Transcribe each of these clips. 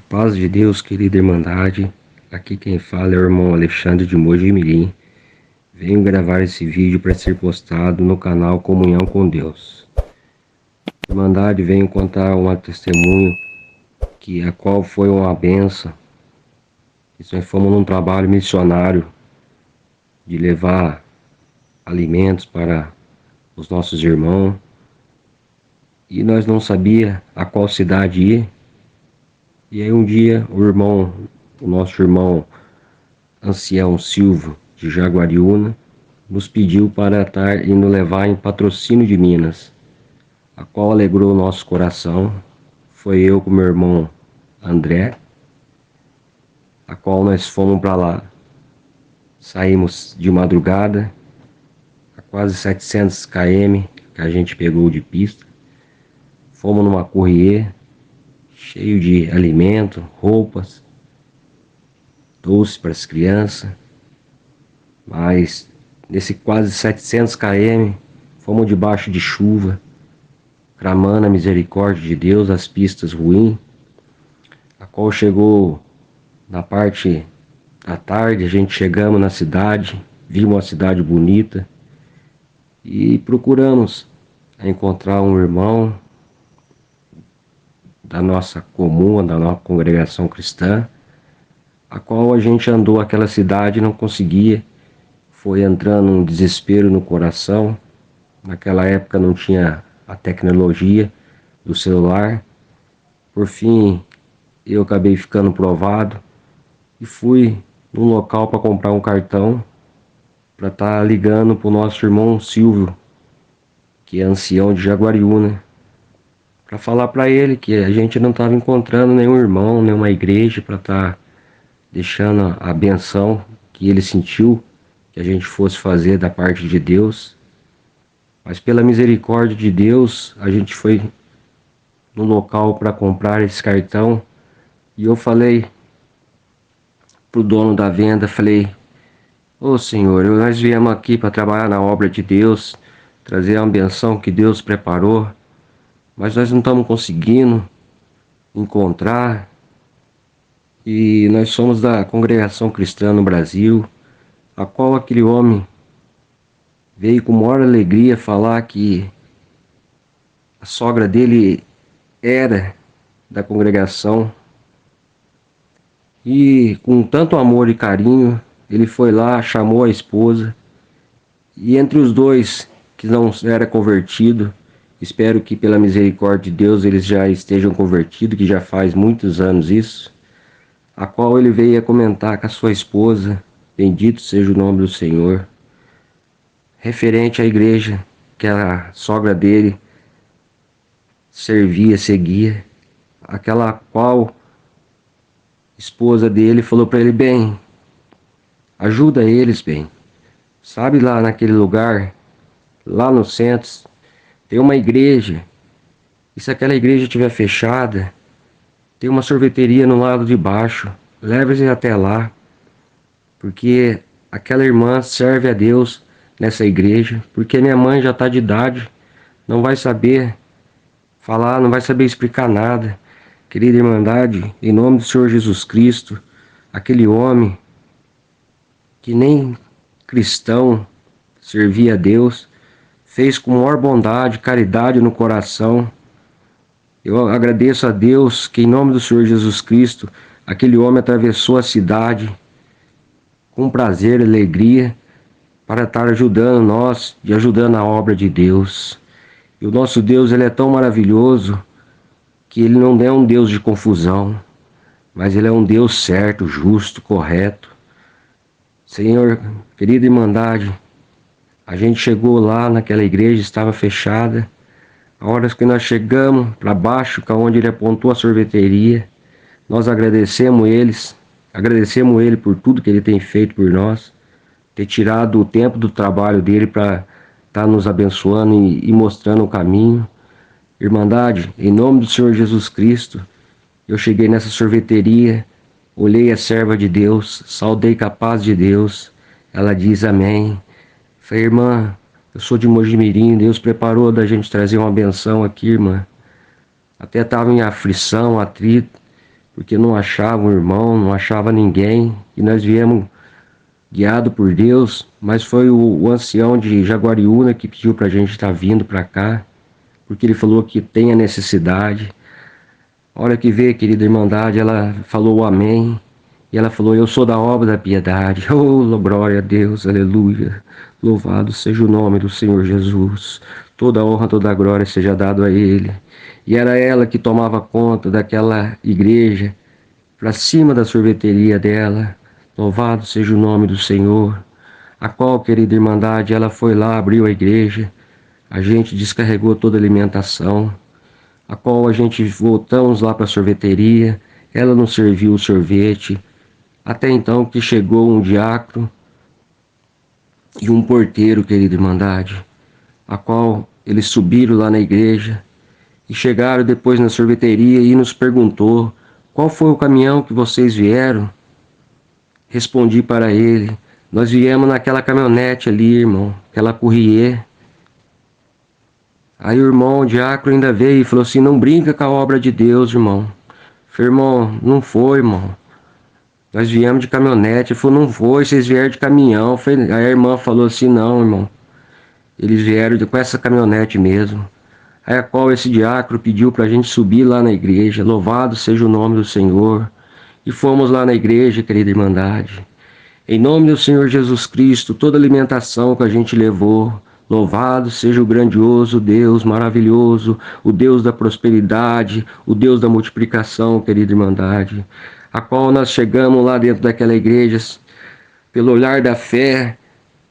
Paz de Deus, querida Irmandade, aqui quem fala é o irmão Alexandre de Mojimirim. Venho gravar esse vídeo para ser postado no canal Comunhão com Deus. Irmandade, venho contar um testemunho a qual foi uma benção. Nós fomos num trabalho missionário de levar alimentos para os nossos irmãos e nós não sabia a qual cidade ir. E aí um dia o nosso irmão ancião Silvio de Jaguariúna nos pediu para estar indo levar em Patrocínio de Minas, a qual alegrou o nosso coração. Foi eu com meu irmão André, a qual nós fomos para lá. Saímos de madrugada, a quase 700 km que a gente pegou de pista. Fomos numa courrier cheio de alimento, roupas, doce para as crianças. Mas nesse quase 700 km fomos debaixo de chuva, clamando a misericórdia de Deus, as pistas ruins, a qual chegou na parte da tarde. A gente chegamos na cidade, vimos uma cidade bonita e procuramos encontrar um irmão da nossa comuna, da nossa congregação cristã, a qual a gente andou aquela cidade e não conseguia. Foi entrando um desespero no coração. Naquela época não tinha a tecnologia do celular. Por fim, eu acabei ficando provado e fui num local para comprar um cartão para estar ligando para o nosso irmão Silvio, que é ancião de Jaguariúna, para falar para ele que a gente não estava encontrando nenhum irmão, nenhuma igreja para estar deixando a benção que ele sentiu que a gente fosse fazer da parte de Deus. Mas pela misericórdia de Deus, a gente foi no local para comprar esse cartão e eu falei pro dono da venda, falei: ô Senhor, nós viemos aqui para trabalhar na obra de Deus, trazer a benção que Deus preparou, mas nós não estamos conseguindo encontrar. E nós somos da congregação cristã no Brasil, a qual aquele homem veio com maior alegria falar que a sogra dele era da congregação. E com tanto amor e carinho, ele foi lá, chamou a esposa. E entre os dois que não era convertido, espero que pela misericórdia de Deus eles já estejam convertidos, que já faz muitos anos isso, a qual ele veio a comentar com a sua esposa, bendito seja o nome do Senhor, referente à igreja que a sogra dele servia, seguia, aquela qual esposa dele falou para ele: bem, ajuda eles, bem, sabe, lá naquele lugar, lá no centro, tem uma igreja, e se aquela igreja estiver fechada, tem uma sorveteria no lado de baixo, leve-se até lá, porque aquela irmã serve a Deus nessa igreja, porque minha mãe já está de idade, não vai saber falar, não vai saber explicar nada. Querida Irmandade, em nome do Senhor Jesus Cristo, aquele homem que nem cristão servia a Deus, fez com maior bondade, caridade no coração. Eu agradeço a Deus que em nome do Senhor Jesus Cristo, aquele homem atravessou a cidade com prazer e alegria para estar ajudando nós e ajudando a obra de Deus. E o nosso Deus, ele é tão maravilhoso que ele não é um Deus de confusão, mas ele é um Deus certo, justo, correto. Senhor, querida Irmandade, a gente chegou lá naquela igreja, estava fechada. A hora que nós chegamos para baixo, que é onde ele apontou a sorveteria, nós agradecemos ele por tudo que ele tem feito por nós, ter tirado o tempo do trabalho dele para estar nos abençoando e mostrando o caminho. Irmandade, em nome do Senhor Jesus Cristo, eu cheguei nessa sorveteria, olhei a serva de Deus, saudei com a paz de Deus. Ela diz amém. Falei: irmã, eu sou de Mojimirim, Deus preparou da gente trazer uma benção aqui, irmã. Até estava em aflição, atrito, porque não achava um irmão, não achava ninguém, e nós viemos guiado por Deus, mas foi o ancião de Jaguariúna que pediu para a gente estar vindo para cá, porque ele falou que tem a necessidade. A hora que veio, querida Irmandade, ela falou amém, e ela falou, eu sou da obra da piedade. Oh, glória a Deus, aleluia. Louvado seja o nome do Senhor Jesus. Toda honra, toda glória seja dado a Ele. E era ela que tomava conta daquela igreja, para cima da sorveteria dela. Louvado seja o nome do Senhor. A qual, querida Irmandade, ela foi lá, abriu a igreja. A gente descarregou toda a alimentação. A qual a gente voltamos lá para a sorveteria. Ela nos serviu o sorvete. Até então que chegou um diácono e um porteiro, querida Irmandade, a qual eles subiram lá na igreja e chegaram depois na sorveteria e nos perguntou qual foi o caminhão que vocês vieram. Respondi para ele, nós viemos naquela caminhonete ali, irmão, aquela Courrier. Aí o irmão, o diácono, ainda veio e falou assim, não brinca com a obra de Deus, irmão. Falei, irmão, não foi, irmão. Nós viemos de caminhonete. Ele falou, não foi, vocês vieram de caminhão. Aí a irmã falou assim, não, irmão. Eles vieram com essa caminhonete mesmo. Aí a qual esse diácono pediu para a gente subir lá na igreja. Louvado seja o nome do Senhor. E fomos lá na igreja, querida Irmandade. Em nome do Senhor Jesus Cristo, toda alimentação que a gente levou, louvado seja o grandioso Deus maravilhoso, o Deus da prosperidade, o Deus da multiplicação, querida Irmandade, a qual nós chegamos lá dentro daquela igreja, pelo olhar da fé,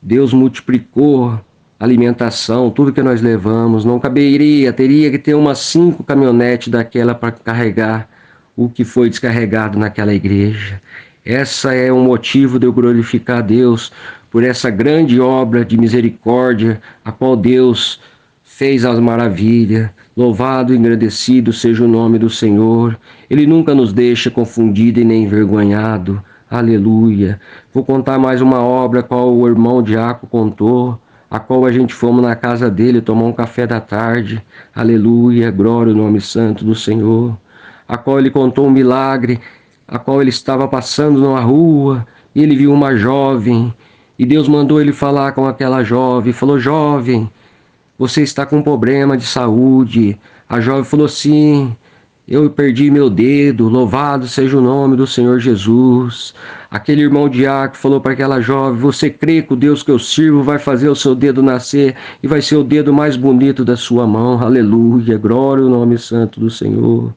Deus multiplicou a alimentação, tudo que nós levamos, não caberia, teria que ter umas 5 caminhonetes daquela para carregar o que foi descarregado naquela igreja. Essa é o motivo de eu glorificar a Deus por essa grande obra de misericórdia, a qual Deus fez as maravilhas. Louvado e engrandecido seja o nome do Senhor. Ele nunca nos deixa confundido e nem envergonhado. Aleluia. Vou contar mais uma obra a qual o irmão Diaco contou, a qual a gente fomos na casa dele tomar um café da tarde. Aleluia, glória ao nome santo do Senhor. A qual ele contou um milagre, a qual ele estava passando numa rua, e ele viu uma jovem, e Deus mandou ele falar com aquela jovem, falou, jovem, você está com um problema de saúde. A jovem falou, sim, eu perdi meu dedo, louvado seja o nome do Senhor Jesus. Aquele irmão diácono falou para aquela jovem, você crê que o Deus que eu sirvo vai fazer o seu dedo nascer e vai ser o dedo mais bonito da sua mão, aleluia, glória ao nome santo do Senhor.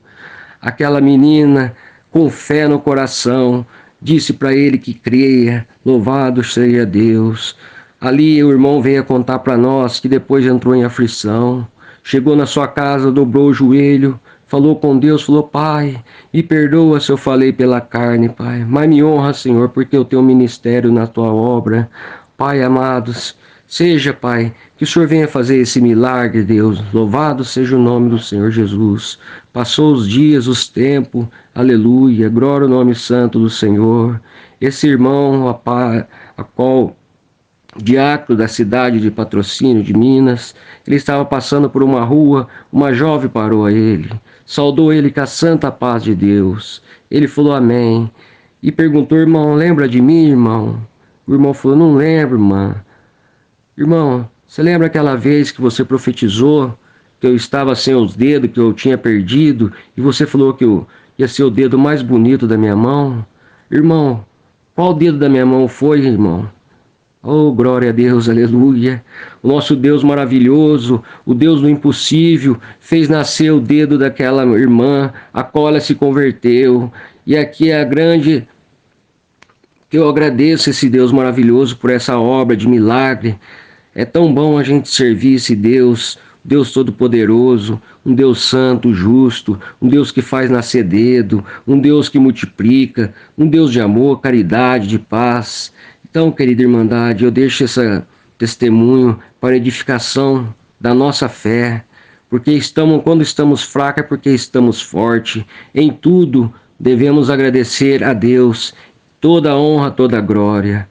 Aquela menina, com fé no coração, disse para ele que creia, louvado seja Deus. Ali o irmão veio a contar para nós que depois entrou em aflição, chegou na sua casa, dobrou o joelho, falou com Deus, falou, Pai, me perdoa se eu falei pela carne, Pai, mas me honra, Senhor, porque eu tenho um ministério na tua obra. Pai, amados, seja, Pai, que o Senhor venha fazer esse milagre, Deus. Louvado seja o nome do Senhor Jesus. Passou os dias, os tempos, aleluia, glória ao nome santo do Senhor. Esse irmão, a qual diácono da cidade de Patrocínio, de Minas, ele estava passando por uma rua, uma jovem parou a ele, saudou ele com a santa paz de Deus. Ele falou amém, e perguntou, irmão, lembra de mim, irmão? O irmão falou, não lembro, irmã. Irmão, você lembra aquela vez que você profetizou que eu estava sem os dedos, que eu tinha perdido, e você falou que eu ia ser o dedo mais bonito da minha mão? Irmão, qual dedo da minha mão foi, irmão? Oh, glória a Deus, aleluia. O nosso Deus maravilhoso, o Deus do impossível, fez nascer o dedo daquela irmã, a qual ela se converteu. E aqui é a grande... Eu agradeço esse Deus maravilhoso por essa obra de milagre. É tão bom a gente servir esse Deus, Deus Todo-Poderoso, um Deus santo, justo, um Deus que faz nascer dedo, um Deus que multiplica, um Deus de amor, caridade, de paz. Então, querida Irmandade, eu deixo esse testemunho para edificação da nossa fé, porque quando estamos fracos é porque estamos fortes. Em tudo devemos agradecer a Deus, toda honra, toda glória.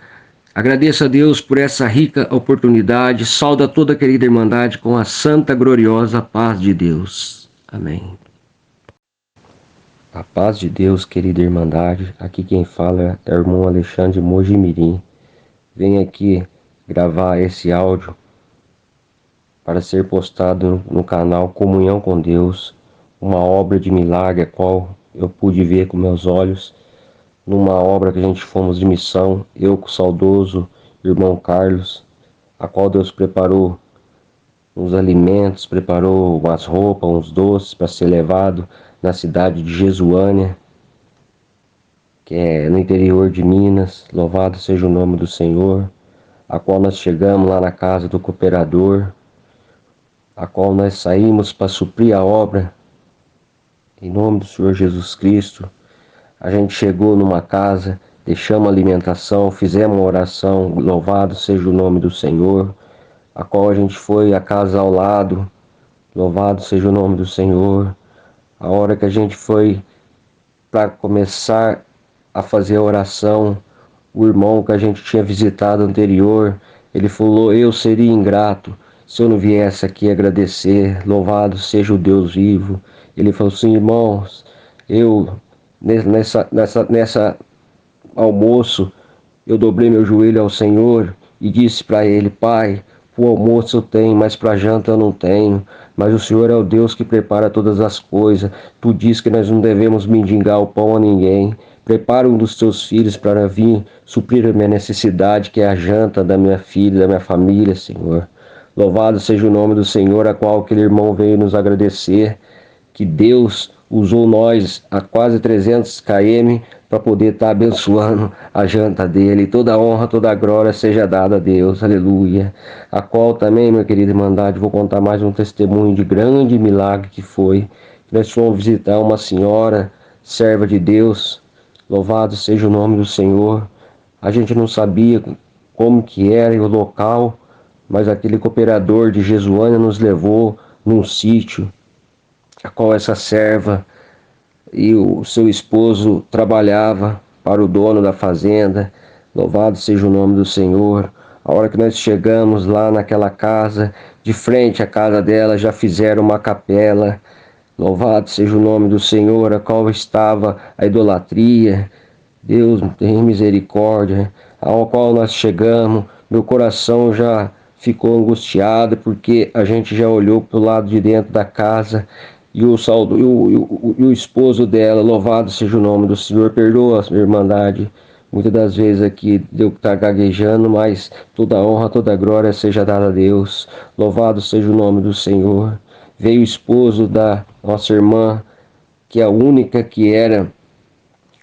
Agradeço a Deus por essa rica oportunidade, sauda toda a querida Irmandade com a santa, gloriosa paz de Deus. Amém. A paz de Deus, querida Irmandade. Aqui quem fala é o irmão Alexandre Mojimirim. Venho aqui gravar esse áudio para ser postado no canal Comunhão com Deus, uma obra de milagre a qual eu pude ver com meus olhos, numa obra que a gente fomos de missão, eu com o saudoso irmão Carlos, a qual Deus preparou uns alimentos, preparou umas roupas, uns doces para ser levado na cidade de Jesuânia, que é no interior de Minas. Louvado seja o nome do Senhor, a qual nós chegamos lá na casa do cooperador, a qual nós saímos para suprir a obra, em nome do Senhor Jesus Cristo. A gente chegou numa casa, deixamos alimentação, fizemos uma oração, louvado seja o nome do Senhor, a qual a gente foi à casa ao lado, louvado seja o nome do Senhor. A hora que a gente foi para começar a fazer a oração, o irmão que a gente tinha visitado anterior, ele falou: eu seria ingrato se eu não viesse aqui agradecer, louvado seja o Deus vivo. Ele falou assim: irmãos, eu nessa almoço, eu dobrei meu joelho ao Senhor e disse para ele: Pai, o almoço eu tenho, mas para a janta eu não tenho. Mas o Senhor é o Deus que prepara todas as coisas. Tu diz que nós não devemos mendigar o pão a ninguém. Prepara um dos teus filhos para vir suprir a minha necessidade, que é a janta da minha filha, da minha família, Senhor. Louvado seja o nome do Senhor, a qual aquele irmão veio nos agradecer, que Deus usou nós a quase 300 km para poder estar abençoando a janta dele. Toda a honra, toda a glória seja dada a Deus, aleluia. A qual também, minha querida Irmandade, vou contar mais um testemunho de grande milagre que foi. Nós fomos visitar uma senhora, serva de Deus, louvado seja o nome do Senhor. A gente não sabia como que era o local, mas aquele cooperador de Jesuânia nos levou num sítio, a qual essa serva e o seu esposo trabalhava para o dono da fazenda. Louvado seja o nome do Senhor. A hora que nós chegamos lá naquela casa, de frente à casa dela, já fizeram uma capela. Louvado seja o nome do Senhor, a qual estava a idolatria. Deus tem misericórdia. Ao qual nós chegamos, meu coração já ficou angustiado, porque a gente já olhou para o lado de dentro da casa e o esposo dela, louvado seja o nome do Senhor, perdoa a Irmandade. Muitas das vezes aqui deu que estar gaguejando, mas toda honra, toda glória seja dada a Deus. Louvado seja o nome do Senhor. Veio o esposo da nossa irmã, que é a única que era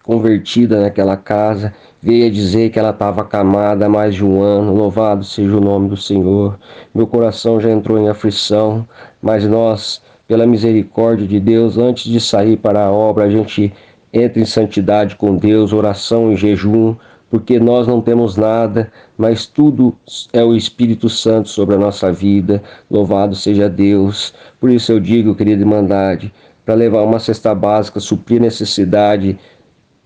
convertida naquela casa, veio a dizer que ela estava acamada há mais de um ano. Louvado seja o nome do Senhor. Meu coração já entrou em aflição, mas nós, pela misericórdia de Deus, antes de sair para a obra, a gente entra em santidade com Deus, oração e jejum, porque nós não temos nada, mas tudo é o Espírito Santo sobre a nossa vida. Louvado seja Deus. Por isso eu digo, querida Irmandade, para levar uma cesta básica, suprir necessidade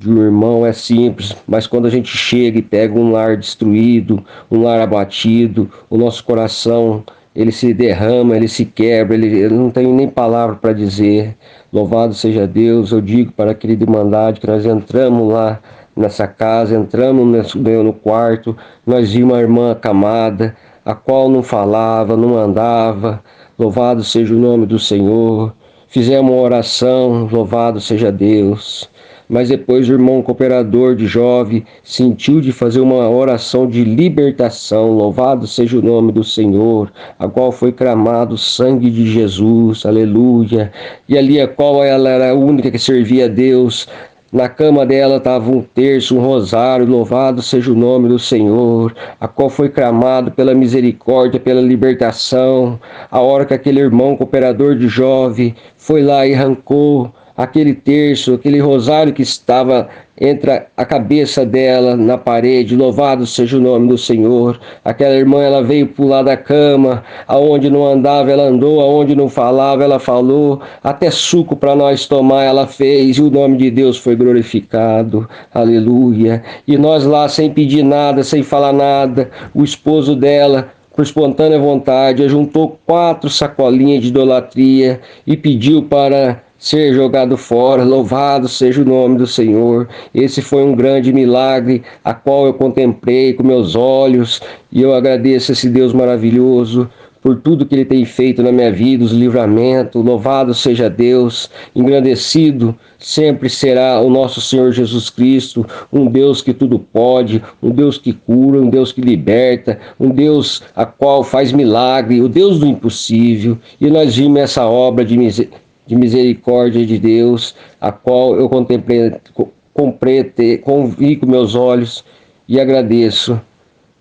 de um irmão é simples, mas quando a gente chega e pega um lar destruído, um lar abatido, o nosso coração, ele se derrama, ele se quebra, ele não tem nem palavra para dizer. Louvado seja Deus. Eu digo para a querida Irmandade que nós entramos lá nessa casa, entramos no quarto, nós vimos uma irmã acamada, a qual não falava, não andava. Louvado seja o nome do Senhor. Fizemos uma oração, louvado seja Deus. Mas depois o irmão cooperador de jovem sentiu de fazer uma oração de libertação. Louvado seja o nome do Senhor, a qual foi clamado o sangue de Jesus, aleluia. E ali a qual ela era a única que servia a Deus. Na cama dela estava um terço, um rosário, louvado seja o nome do Senhor, a qual foi clamado pela misericórdia, pela libertação. A hora que aquele irmão cooperador de jovem foi lá e arrancou aquele terço, aquele rosário que estava entre a cabeça dela na parede, louvado seja o nome do Senhor. Aquela irmã, ela veio pular da cama, aonde não andava ela andou, aonde não falava ela falou, até suco para nós tomar ela fez, e o nome de Deus foi glorificado, aleluia. E nós lá sem pedir nada, sem falar nada, o esposo dela, por espontânea vontade, juntou 4 sacolinhas de idolatria e pediu para ser jogado fora. Louvado seja o nome do Senhor. Esse foi um grande milagre, a qual eu contemplei com meus olhos, e eu agradeço esse Deus maravilhoso por tudo que Ele tem feito na minha vida, os livramentos. Louvado seja Deus, engrandecido sempre será o nosso Senhor Jesus Cristo, um Deus que tudo pode, um Deus que cura, um Deus que liberta, um Deus a qual faz milagre, o Deus do impossível. E nós vimos essa obra de misericórdia de Deus, a qual eu vi com meus olhos e agradeço.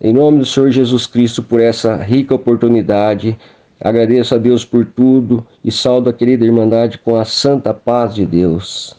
Em nome do Senhor Jesus Cristo por essa rica oportunidade, agradeço a Deus por tudo e saldo a querida Irmandade com a santa paz de Deus.